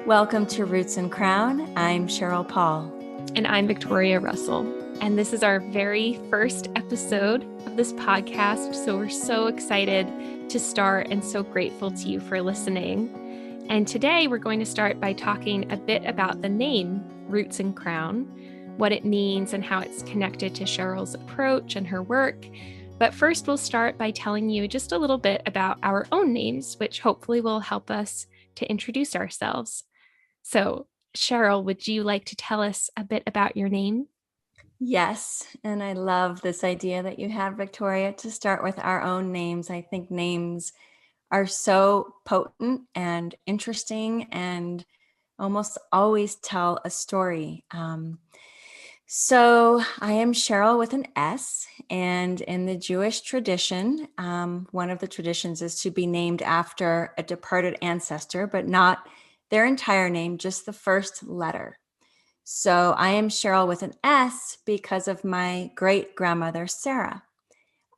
Welcome to Roots and Crown. I'm Sheryl Paul. And I'm Victoria Russell. And this is our very first episode of this podcast. So we're so excited to start and so grateful to you for listening. And today we're going to start by talking a bit about the name Roots and Crown, what it means and how it's connected to Sheryl's approach and her work. But first, we'll start by telling you just a little bit about our own names, which hopefully will help us to introduce ourselves. So, Sheryl, would you like to tell us a bit about your name? Yes, and I love this idea that you had, Victoria, to start with our own names. I think names are so potent and interesting and almost always tell a story. So I am Sheryl with an S, and in the Jewish tradition, one of the traditions is to be named after a departed ancestor, but not their entire name, just the first letter. So I am Sheryl with an S because of my great grandmother, Sarah.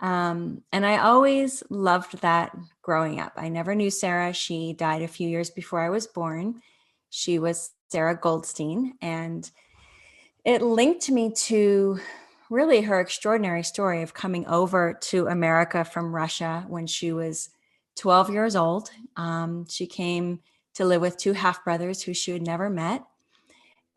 And I always loved that growing up. I never knew Sarah. She died a few years before I was born. She was Sarah Goldstein, and it linked me to really her extraordinary story of coming over to America from Russia when she was 12 years old. She came to live with two half brothers who she had never met.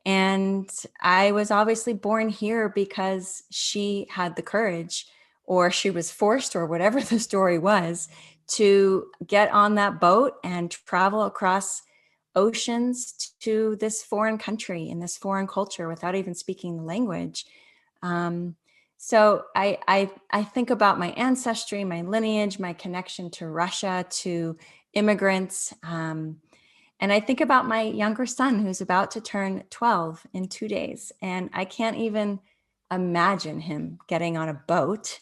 And I was obviously born here because she had the courage, or she was forced, or whatever the story was, to get on that boat and travel across oceans to this foreign country in this foreign culture without even speaking the language. So I think about my ancestry, my lineage, my connection to Russia, to immigrants. And I think about my younger son who's about to turn 12 in 2 days. And I can't even imagine him getting on a boat,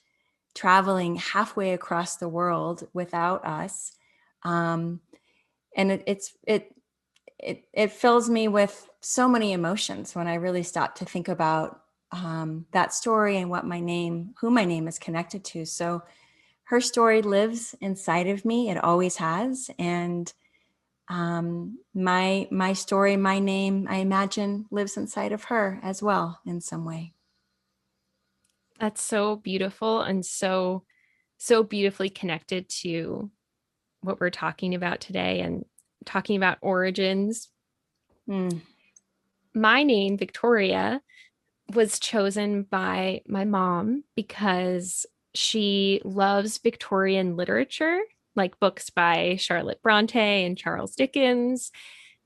traveling halfway across the world without us. And it fills me with so many emotions when I really stop to think about that story and who my name is connected to. So her story lives inside of me. It always has. And my story, my name, I imagine, lives inside of her as well in some way. That's so beautiful and so beautifully connected to what we're talking about today and talking about origins. My name, Victoria, was chosen by my mom because she loves Victorian literature, like books by Charlotte Bronte and Charles Dickens.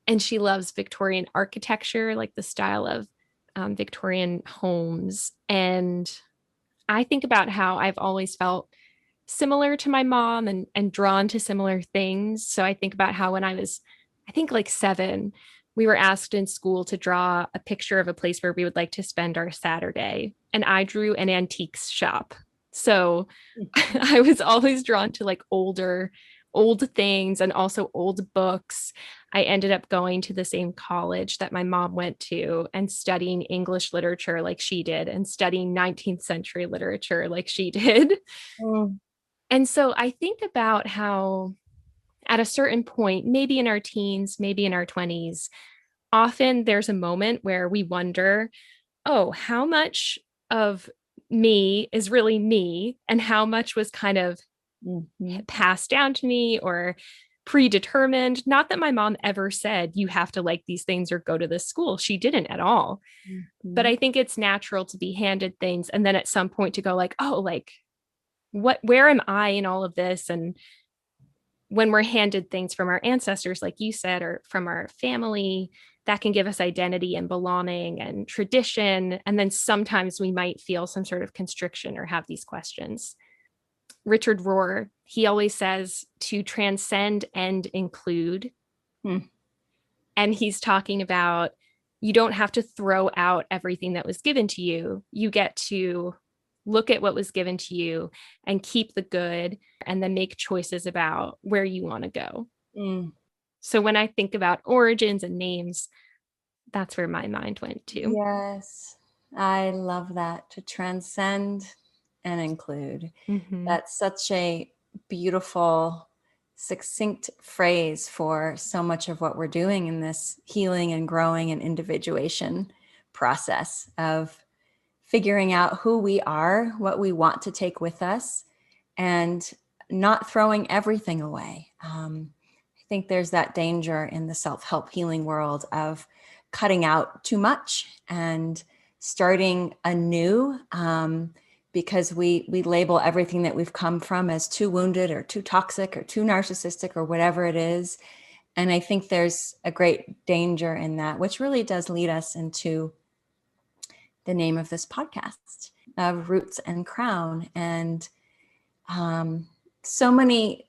And she loves Victorian architecture, like the style of Victorian homes. And I think about how I've always felt similar to my mom and drawn to similar things. So I think about how when I was, I think like 7, we were asked in school to draw a picture of a place where we would like to spend our Saturday. And I drew an antiques shop. So I was always drawn to like old things and also old books. I ended up going to the same college that my mom went to and studying English literature like she did and studying 19th century literature like she did. Mm. And so I think about how at a certain point, maybe in our teens, maybe in our 20s, often there's a moment where we wonder, oh, how much of me is really me and how much was kind of passed down to me or predetermined. Not that my mom ever said you have to like these things or go to this school. She didn't at all. But I think it's natural to be handed things and then at some point to go like, oh, like where am I in all of this? And when we're handed things from our ancestors, like you said, or from our family, that can give us identity and belonging and tradition. And then sometimes we might feel some sort of constriction or have these questions. Richard Rohr, he always says to transcend and include. And he's talking about you don't have to throw out everything that was given to you. You get to look at what was given to you and keep the good and then make choices about where you want to go. So when I think about origins and names, that's where my mind went to. Yes, I love that, to transcend and include. That's such a beautiful succinct phrase for so much of what we're doing in this healing and growing and individuation process of figuring out who we are, what we want to take with us, and not throwing everything away. I think there's that danger in the self-help healing world of cutting out too much and starting anew, because we label everything that we've come from as too wounded or too toxic or too narcissistic or whatever it is. And I think there's a great danger in that, which really does lead us into the name of this podcast, of Roots and Crown. And so many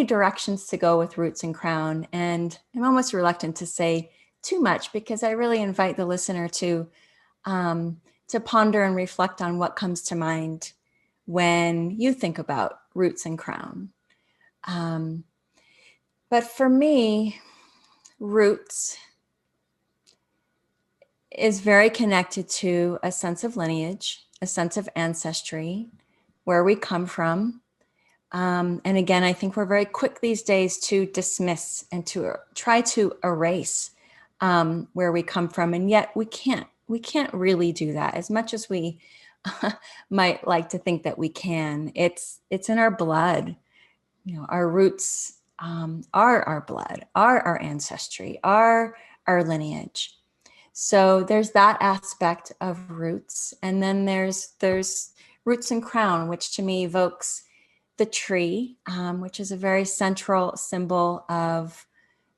directions to go with Roots and Crown. And I'm almost reluctant to say too much, because I really invite the listener to ponder and reflect on what comes to mind when you think about Roots and Crown. But for me, Roots is very connected to a sense of lineage, a sense of ancestry, where we come from. And again, I think we're very quick these days to dismiss and to try to erase where we come from. And yet we can't really do that as much as we might like to think that we can. It's in our blood. Our roots are our blood, are our ancestry, are our lineage. So there's that aspect of roots. And then there's Roots and Crown, which to me evokes the tree, which is a very central symbol of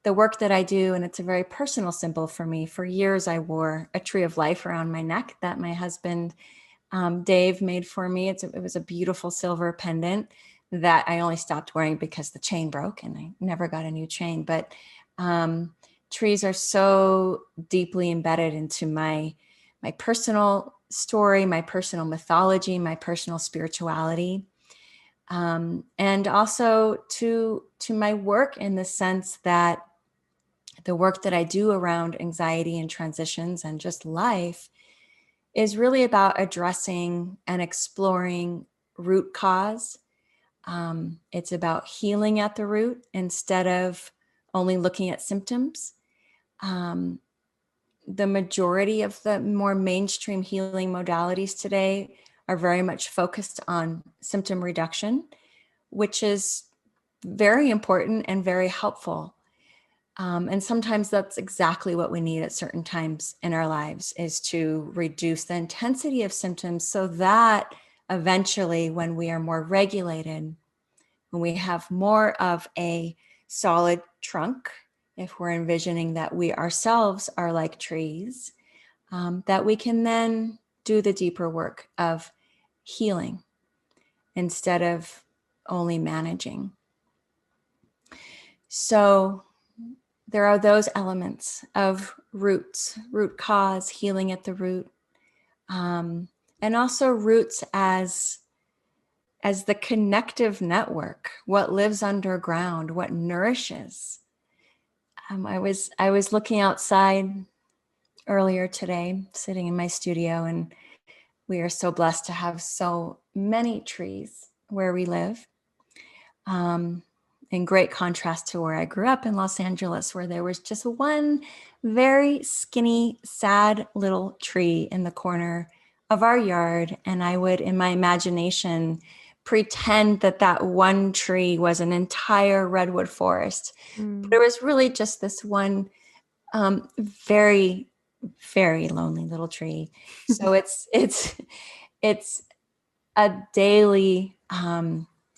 the work that I do. And it's a very personal symbol for me. For years, I wore a tree of life around my neck that my husband, Dave, made for me. It was a beautiful silver pendant that I only stopped wearing because the chain broke and I never got a new chain. But trees are so deeply embedded into my personal story, my personal mythology, my personal spirituality. And also to my work, in the sense that the work that I do around anxiety and transitions and just life is really about addressing and exploring root cause. It's about healing at the root instead of only looking at symptoms. The majority of the more mainstream healing modalities today are very much focused on symptom reduction, which is very important and very helpful. And sometimes that's exactly what we need at certain times in our lives, is to reduce the intensity of symptoms so that eventually, when we are more regulated, when we have more of a solid trunk, if we're envisioning that we ourselves are like trees, that we can then do the deeper work of healing instead of only managing. So there are those elements of roots, root cause, healing at the root, and also roots as the connective network, what lives underground, what nourishes. I was looking outside earlier today, sitting in my studio, and we are so blessed to have so many trees where we live. In great contrast to where I grew up in Los Angeles, where there was just one very skinny, sad little tree in the corner of our yard. And I would, in my imagination, pretend that one tree was an entire redwood forest. But it was really just this one very, very lonely little tree. So it's a daily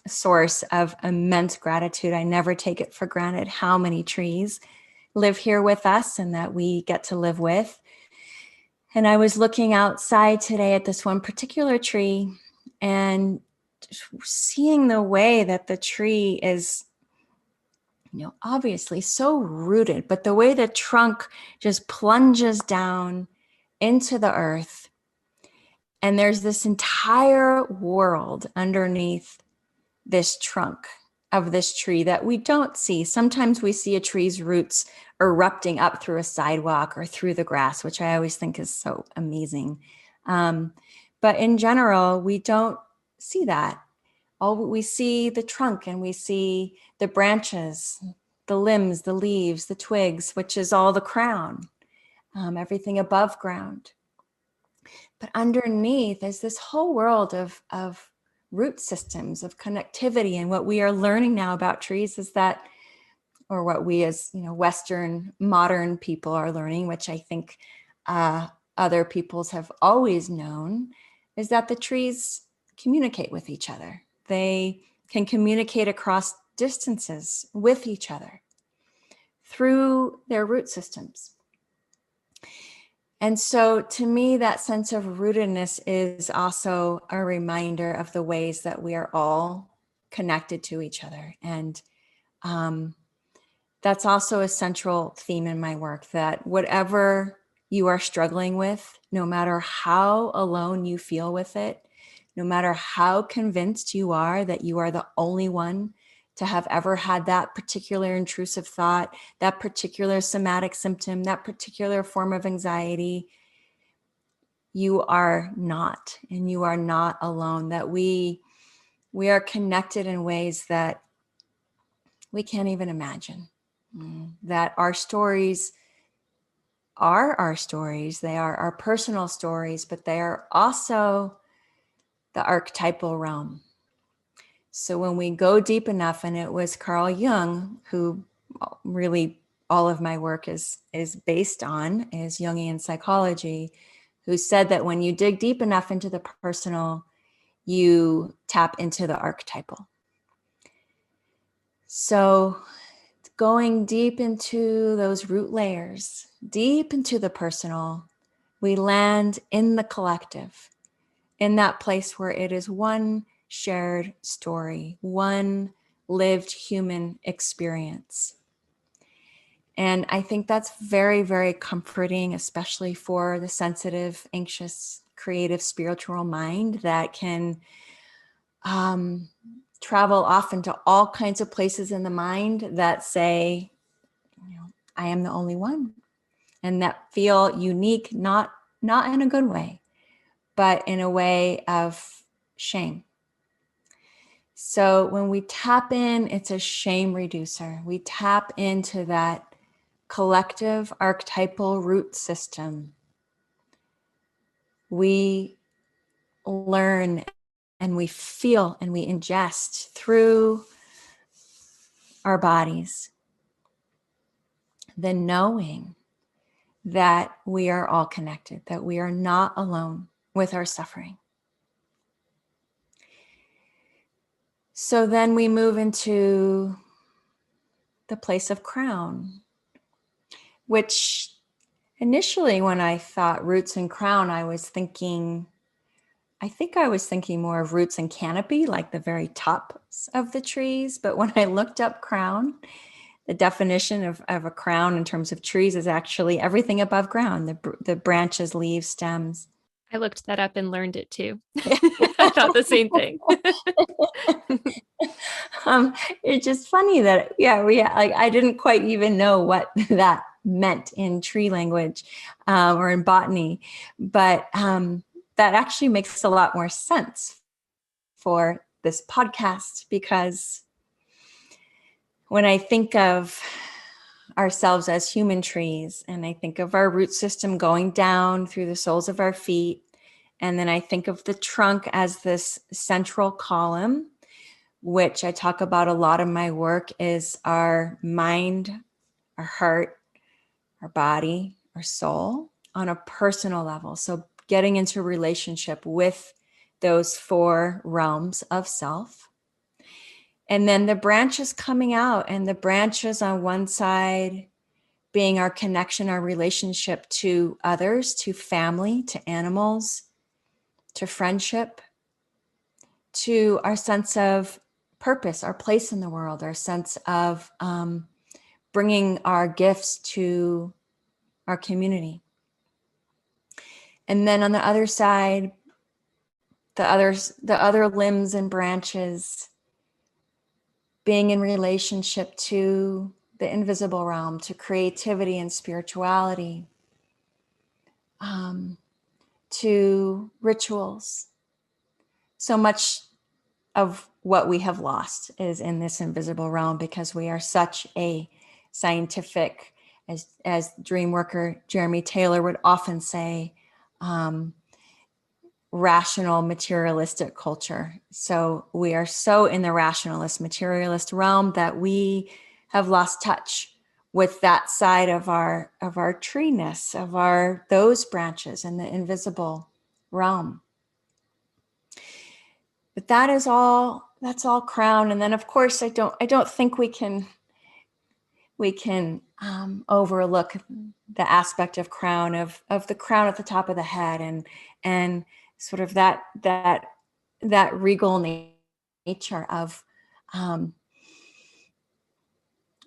source of immense gratitude. I never take it for granted how many trees live here with us and that we get to live with. And I was looking outside today at this one particular tree and seeing the way that the tree is, obviously so rooted, but the way the trunk just plunges down into the earth. And there's this entire world underneath this trunk of this tree that we don't see. Sometimes we see a tree's roots erupting up through a sidewalk or through the grass, which I always think is so amazing. But in general, we don't see that we see the trunk and we see the branches, the limbs, the leaves, the twigs, which is all the crown, everything above ground. But underneath is this whole world of root systems, of connectivity. And what we are learning now about trees is that, or what we as Western modern people are learning, which I think other peoples have always known, is that the trees communicate with each other. They can communicate across distances with each other through their root systems. And so to me, that sense of rootedness is also a reminder of the ways that we are all connected to each other. And that's also a central theme in my work, that whatever you are struggling with, no matter how alone you feel with it, no matter how convinced you are that you are the only one to have ever had that particular intrusive thought, that particular somatic symptom, that particular form of anxiety, you are not, and you are not alone, that we are connected in ways that we can't even imagine. That our stories are our stories, they are our personal stories, but they are also the archetypal realm. So when we go deep enough, and it was Carl Jung who really all of my work is based on, is Jungian psychology, who said that when you dig deep enough into the personal, you tap into the archetypal. So going deep into those root layers, deep into the personal, we land in the collective, in that place where it is one shared story, one lived human experience. And I think that's very, very comforting, especially for the sensitive, anxious, creative, spiritual mind that can travel off into all kinds of places in the mind that say, I am the only one, and that feel unique, not in a good way, but in a way of shame. So when we tap in, it's a shame reducer. We tap into that collective archetypal root system. We learn and we feel and we ingest through our bodies the knowing that we are all connected, that we are not alone with our suffering. So then we move into the place of crown, which initially when I thought roots and crown, I think I was thinking more of roots and canopy, like the very tops of the trees. But when I looked up crown, the definition of a crown in terms of trees is actually everything above ground, the branches, leaves, stems. I looked that up and learned it too. I thought the same thing. It's just funny that, I didn't quite even know what that meant in tree language or in botany, but that actually makes a lot more sense for this podcast, because when I think of ourselves as human trees, and I think of our root system going down through the soles of our feet, and then I think of the trunk as this central column, which I talk about a lot in my work, is our mind, our heart, our body, our soul on a personal level. So getting into relationship with those four realms of self. And then the branches coming out, and the branches on one side being our connection, our relationship to others, to family, to animals, to friendship, to our sense of purpose, our place in the world, our sense of bringing our gifts to our community. And then on the other side, the other limbs and branches being in relationship to the invisible realm, to creativity and spirituality, to rituals. So much of what we have lost is in this invisible realm, because we are such a scientific, as dream worker Jeremy Taylor would often say, rational, materialistic culture. So we are so in the rationalist, materialist realm that we have lost touch with that side of our treeness, of those branches in the invisible realm. But that's all crown. And then of course I don't think we can overlook the aspect of crown, of the crown at the top of the head, and sort of that regal nature of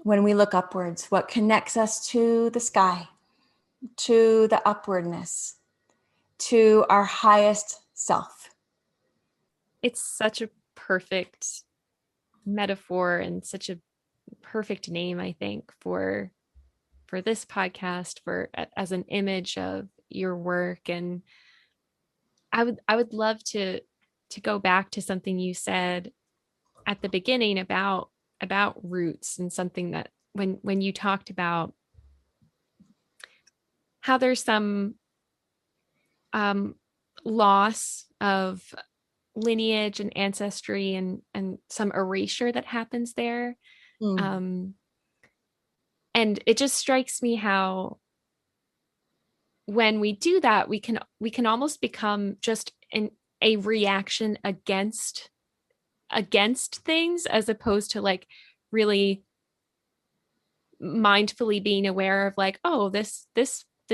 when we look upwards, what connects us to the sky, to the upwardness, to our highest self. It's such a perfect metaphor and such a perfect name, I think, for this podcast, for as an image of your work. And I would love to go back to something you said at the beginning about roots, and something that when you talked about how there's some loss of lineage and ancestry, and some erasure that happens there. um and it just strikes me how when we do that, we can almost become just a reaction against things, as opposed to like really mindfully being aware of like, oh, this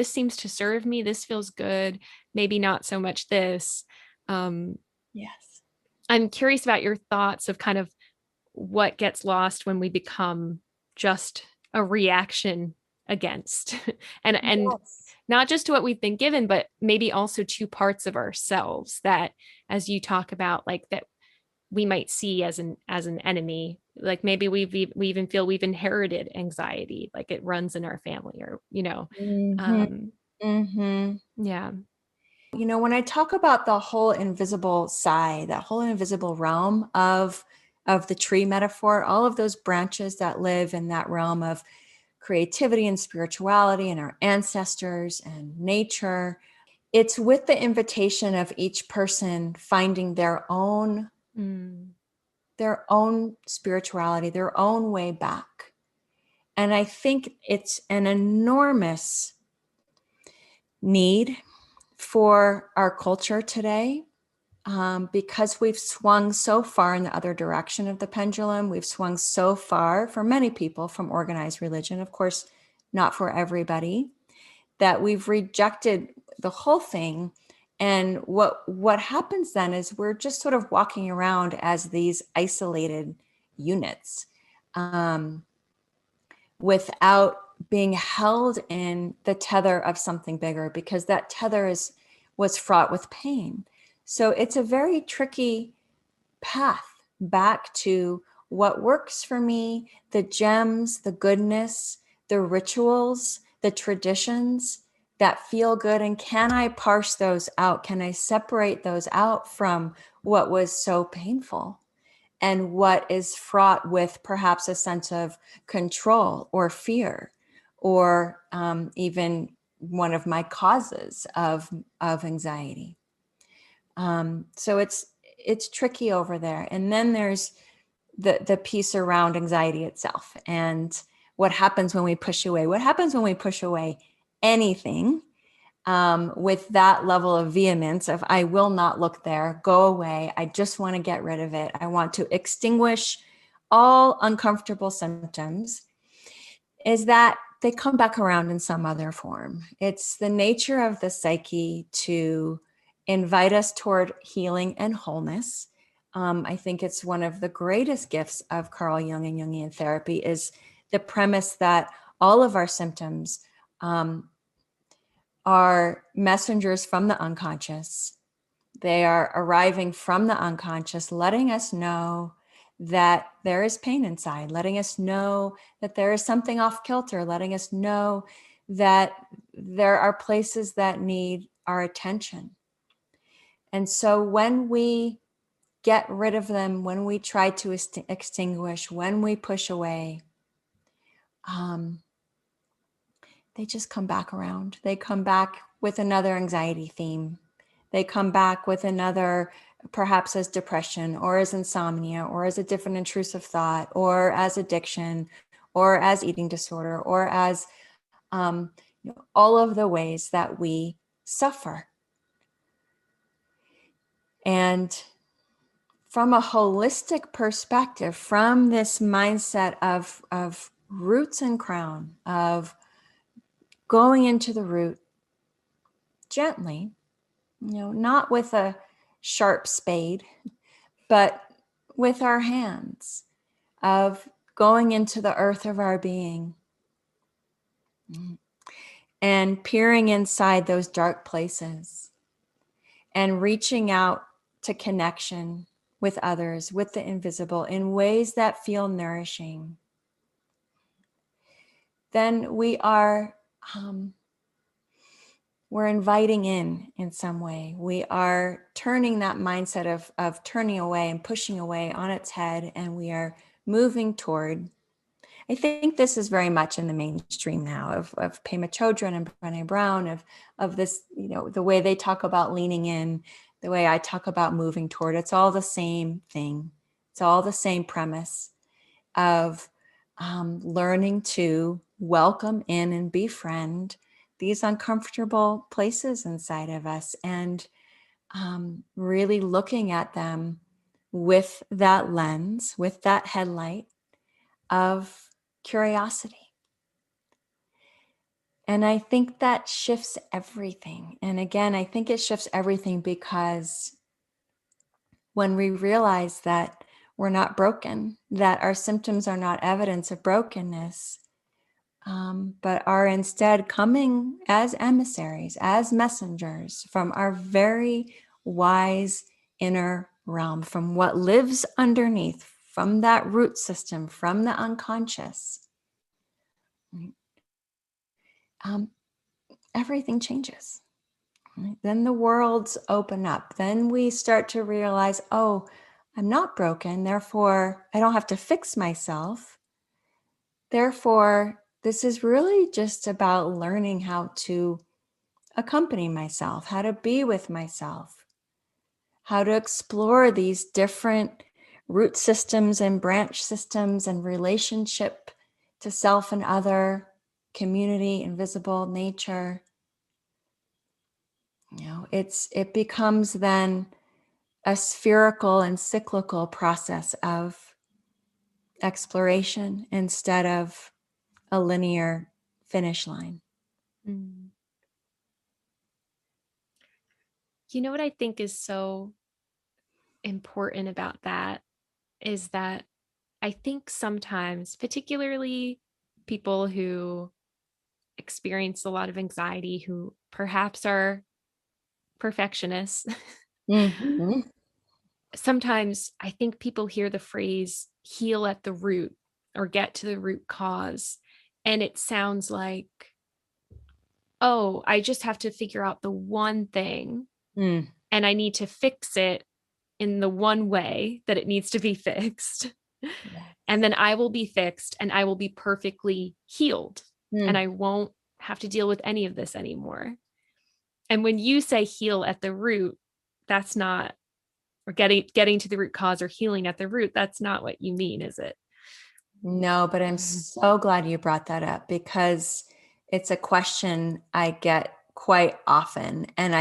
seems to serve me, this feels good, maybe not so much this. um Yes. I'm curious about your thoughts of kind of what gets lost when we become just a reaction against and Yes. not just to what we've been given, but maybe also to parts of ourselves that, as you talk about, like that we might see as an enemy. Like maybe we even feel we've inherited anxiety, like it runs in our family, or Mm-hmm. um Mm-hmm. yeah. When I talk about the whole invisible side, that whole invisible realm of the tree metaphor, all of those branches that live in that realm of creativity and spirituality and our ancestors and nature, it's with the invitation of each person finding Mm. their own spirituality, their own way back. And I think it's an enormous need for our culture today, because we've swung so far in the other direction of the pendulum. We've swung so far, for many people, from organized religion, of course, not for everybody, that we've rejected the whole thing. And what happens then is we're just sort of walking around as these isolated units, without being held in the tether of something bigger, because that tether was fraught with pain. So it's a very tricky path back to what works for me, the gems, the goodness, the rituals, the traditions that feel good. And can I parse those out? Can I separate those out from what was so painful and what is fraught with perhaps a sense of control or fear, or even one of my causes of anxiety? So it's tricky over there. And then there's the piece around anxiety itself, and what happens when we push away. What happens when we push away anything, with that level of vehemence of, I will not look there, go away, I just want to get rid of it, I want to extinguish all uncomfortable symptoms, is that they come back around in some other form. It's the nature of the psyche to invite us toward healing and wholeness. I think it's one of the greatest gifts of Carl Jung and Jungian therapy, is the premise that all of our symptoms are messengers from the unconscious. They are arriving from the unconscious, letting us know that there is pain inside, letting us know that there is something off kilter, letting us know that there are places that need our attention. And so when we get rid of them, when we try to extinguish, when we push away, they just come back around. They come back with another anxiety theme. They come back with another, perhaps as depression or as insomnia or as a different intrusive thought or as addiction or as eating disorder or as all of the ways that we suffer. And from a holistic perspective, from this mindset of roots and crown, of going into the root gently, not with a sharp spade, but with our hands, of going into the earth of our being and peering inside those dark places and reaching out to connection with others, with the invisible, in ways that feel nourishing, then we're inviting in some way. We are turning that mindset of turning away and pushing away on its head, and we are moving toward. I think this is very much in the mainstream now of Pema Chodron and Brené Brown, of this, the way they talk about leaning in, the way I talk about moving toward. It's all the same thing. It's all the same premise of learning to welcome in and befriend these uncomfortable places inside of us, and really looking at them with that lens, with that headlight of curiosity. And I think that shifts everything. And again, I think it shifts everything because when we realize that we're not broken, that our symptoms are not evidence of brokenness, but are instead coming as emissaries, as messengers from our very wise inner realm, from what lives underneath, from that root system, from the unconscious, everything changes. Right? Then the worlds open up. Then we start to realize, oh, I'm not broken. Therefore, I don't have to fix myself. Therefore, this is really just about learning how to accompany myself, how to be with myself, how to explore these different root systems and branch systems and relationship to self and other, community, invisible, nature. It becomes then a spherical and cyclical process of exploration instead of a linear finish line. Mm. You know what I think is so important about that is that I think sometimes, particularly people who experience a lot of anxiety, who perhaps are perfectionists, Mm-hmm. sometimes I think people hear the phrase heal at the root or get to the root cause. And it sounds like, oh, I just have to figure out the one thing Mm. and I need to fix it in the one way that it needs to be fixed. Yeah. And then I will be fixed and I will be perfectly healed and Mm. I won't have to deal with any of this anymore. And when you say heal at the root, that's not, or getting to the root cause or healing at the root, that's not what you mean, is it? No, but I'm so glad you brought that up because it's a question I get quite often, and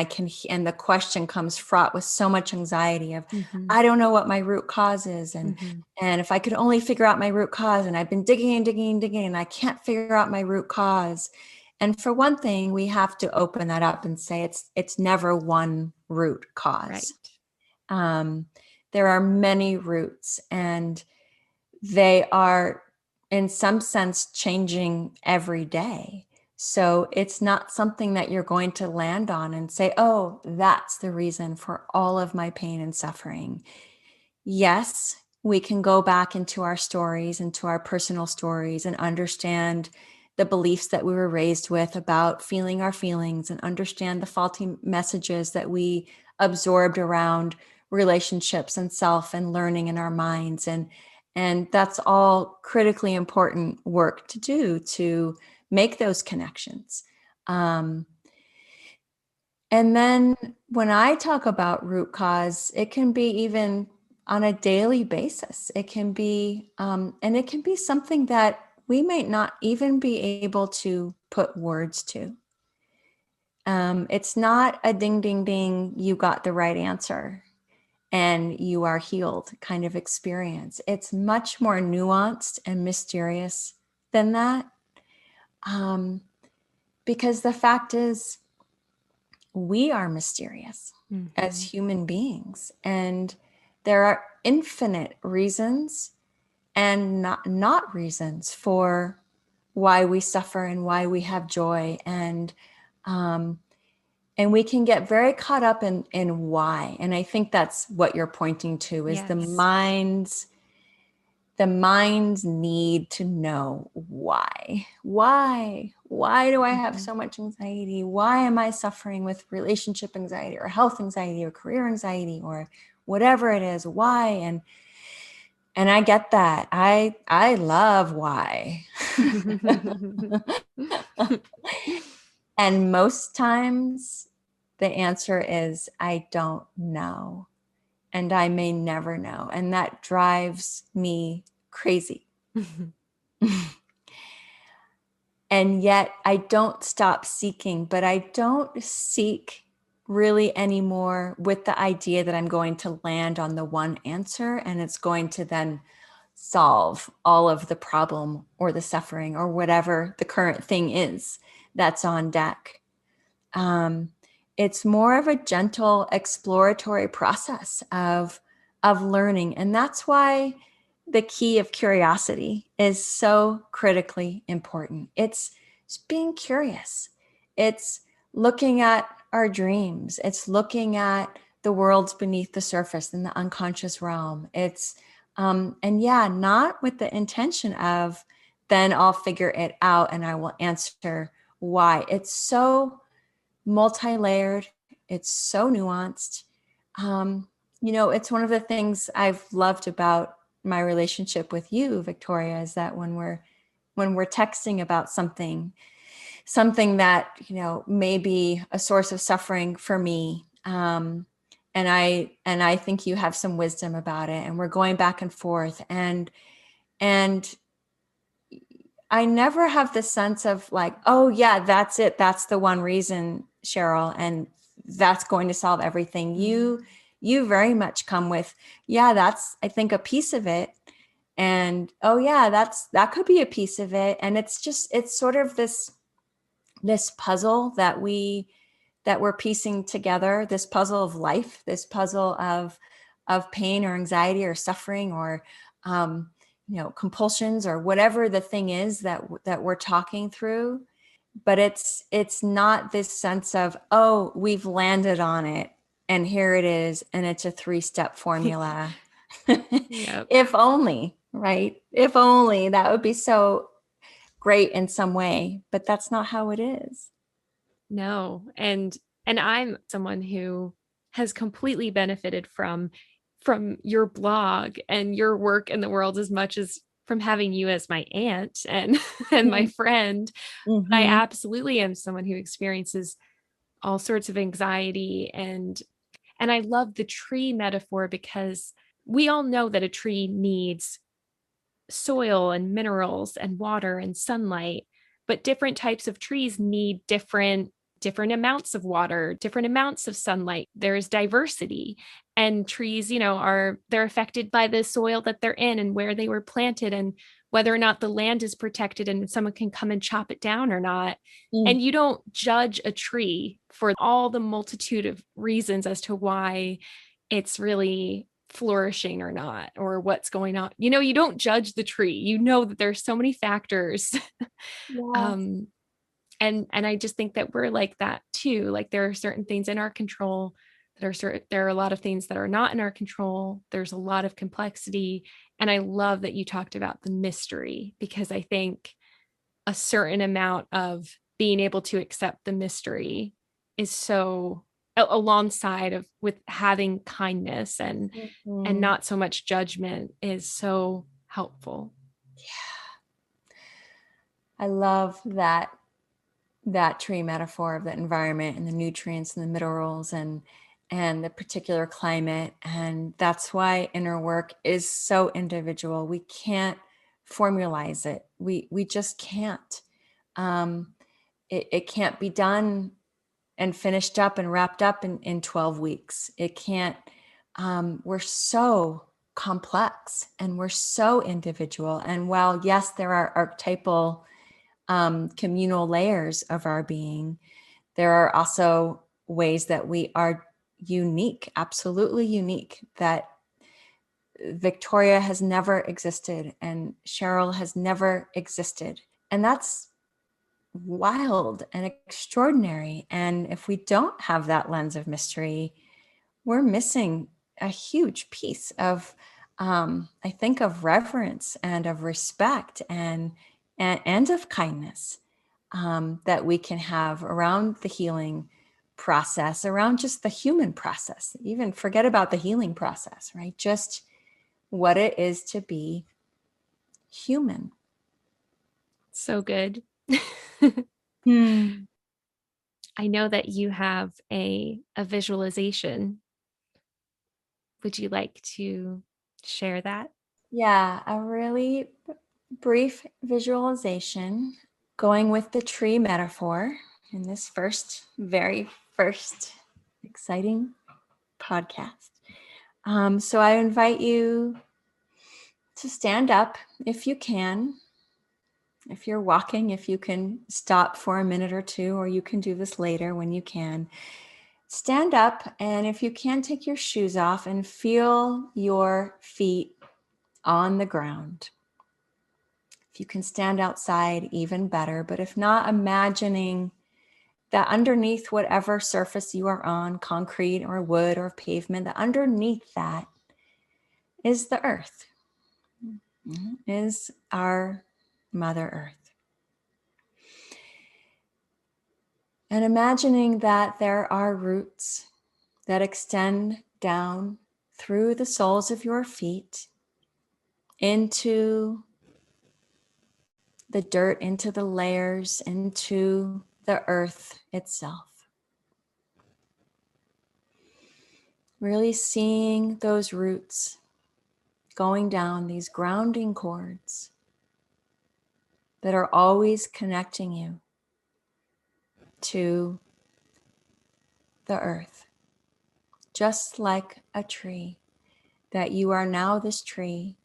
and the question comes fraught with so much anxiety of, Mm-hmm. I don't know what my root cause is, Mm-hmm. and if I could only figure out my root cause, and I've been digging and digging and digging, and I can't figure out my root cause. And for one thing, we have to open that up and say it's never one root Right. cause. Um, there are many roots, and they are in some sense changing every day. So it's not something that you're going to land on and say, oh, that's the reason for all of my pain and suffering. Yes, we can go back into our stories, into our personal stories, and understand the beliefs that we were raised with about feeling our feelings, and understand the faulty messages that we absorbed around relationships and self and learning in our minds. And that's all critically important work to do to make those connections. Um, and then when I talk about root cause, it can be even on a daily basis. It can be, and it can be something that we might not even be able to put words to. It's not a ding, ding, ding, you got the right answer and you are healed kind of experience. It's much more nuanced and mysterious than that. Um, because the fact is, we are mysterious as human beings, and there are infinite reasons and not reasons for why we suffer and why we have joy. Um, and we can get very caught up in why. And I think that's what you're pointing to is Yes. the mind's need to know why. Why do I have so much anxiety? Why am I suffering with relationship anxiety or health anxiety or career anxiety or whatever it is? Why? And I get that. I love why. And most times the answer is I don't know. And I may never know. And that drives me crazy. And yet I don't stop seeking, but I don't seek really anymore with the idea that I'm going to land on the one answer and it's going to then solve all of the problem or the suffering or whatever the current thing is that's on deck. It's more of a gentle exploratory process of learning. And that's why the key of curiosity is so critically important. It's being curious. It's looking at our dreams. It's looking at the worlds beneath the surface in the unconscious realm. It's, and yeah, not with the intention of then I'll figure it out and I will answer why. It's so multi-layered. It's so nuanced. Um, it's one of the things I've loved about my relationship with you, Victoria, is that when we're texting about something that may be a source of suffering for me, and I think you have some wisdom about it, and we're going back and forth, and I never have the sense of like, oh yeah, that's it. That's the one reason, Sheryl, and that's going to solve everything. You very much come with, yeah, that's I think a piece of it. And oh yeah, that could be a piece of it. And it's sort of this puzzle that we're piecing together, this puzzle of life, this puzzle of pain or anxiety or suffering or compulsions or whatever the thing is that we're talking through. But it's not this sense of, oh, we've landed on it and here it is and it's a 3-step formula. Yep. If only, right? If only that would be so great in some way, but that's not how it is. No. And I'm someone who has completely benefited from your blog and your work in the world as much as from having you as my aunt and and my friend. I Mm-hmm. absolutely am someone who experiences all sorts of anxiety and I love the tree metaphor because we all know that a tree needs soil and minerals and water and sunlight, but different types of trees need different amounts of water, different amounts of sunlight. There's diversity, and trees, they're affected by the soil that they're in and where they were planted and whether or not the land is protected and someone can come and chop it down or not. Mm. And you don't judge a tree for all the multitude of reasons as to why it's really flourishing or not, or what's going on. You don't judge the tree. You know that there's so many factors. Yes. um, and I just think that we're like that too. Like there are certain things in our control there are a lot of things that are not in our control. There's a lot of complexity. And I love that you talked about the mystery because I think a certain amount of being able to accept the mystery is so alongside of with having kindness and Mhm. not so much judgment is so helpful. I love that tree metaphor of the environment and the nutrients and the minerals and the particular climate. And that's why inner work is so individual. We can't formalize it. We just can't. Um, it can't be done and finished up and wrapped up in 12 weeks. It can't. We're so complex and we're so individual. And while, yes, there are archetypal communal layers of our being, there are also ways that we are unique, absolutely unique, that Victoria has never existed and Sheryl has never existed. And that's wild and extraordinary. And if we don't have that lens of mystery, we're missing a huge piece of, I think, of reverence and of respect and of kindness that we can have around the healing process, around just the human process. Even forget about the healing process, right? Just what it is to be human. So good. Hmm. I know that you have a visualization. Would you like to share that? Yeah, a really brief visualization going with the tree metaphor in this very first exciting podcast. So I invite you to stand up if you can. If you're walking, if you can stop for a minute or two, or you can do this later when you can. Stand up, and if you can, take your shoes off and feel your feet on the ground. If you can stand outside, even better. But if not, imagining that underneath whatever surface you are on, concrete or wood or pavement, that underneath that is the earth, is our Mother Earth. And imagining that there are roots that extend down through the soles of your feet into the dirt, into the layers, into the earth itself. Really seeing those roots going down, these grounding cords that are always connecting you to the earth, just like a tree, that you are now this tree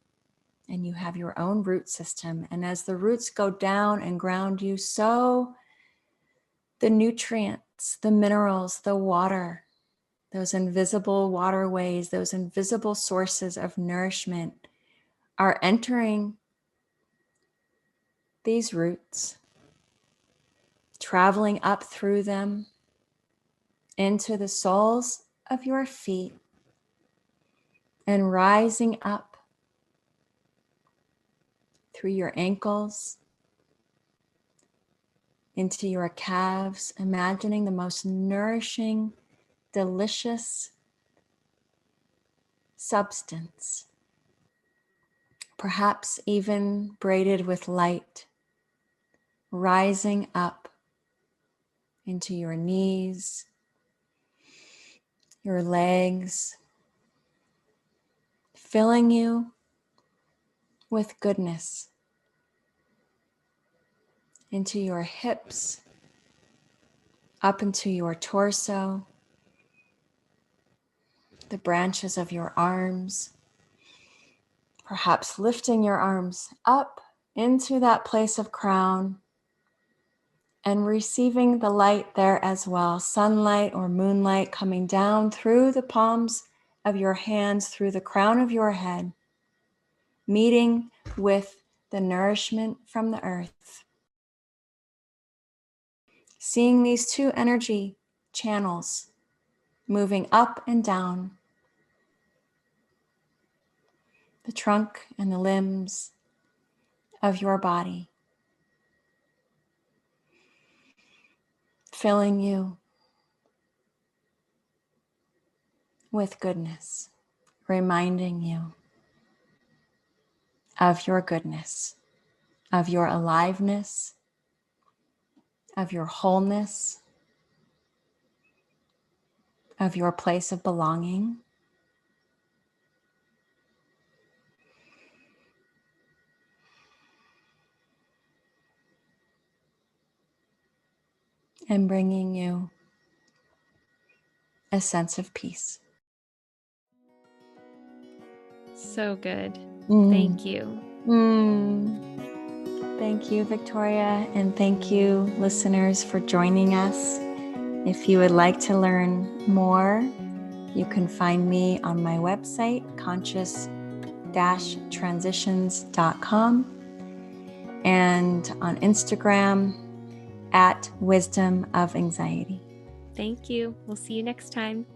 and you have your own root system. And as the roots go down and ground you, so the nutrients, the minerals, the water, those invisible waterways, those invisible sources of nourishment are entering these roots, traveling up through them into the soles of your feet and rising up through your ankles into your calves, imagining the most nourishing, delicious substance, perhaps even braided with light, rising up into your knees, your legs, filling you with goodness into your hips, up into your torso, the branches of your arms, perhaps lifting your arms up into that place of crown and receiving the light there as well, sunlight or moonlight coming down through the palms of your hands, through the crown of your head, meeting with the nourishment from the earth. Seeing these two energy channels moving up and down the trunk and the limbs of your body, filling you with goodness, reminding you of your goodness, of your aliveness, of your wholeness, of your place of belonging. And bringing you a sense of peace. So good. Thank you. Thank you, Victoria, and thank you, listeners, for joining us. If you would like to learn more, you can find me on my website, conscious-transitions.com, and on Instagram at Wisdom of Anxiety. Thank you. We'll see you next time.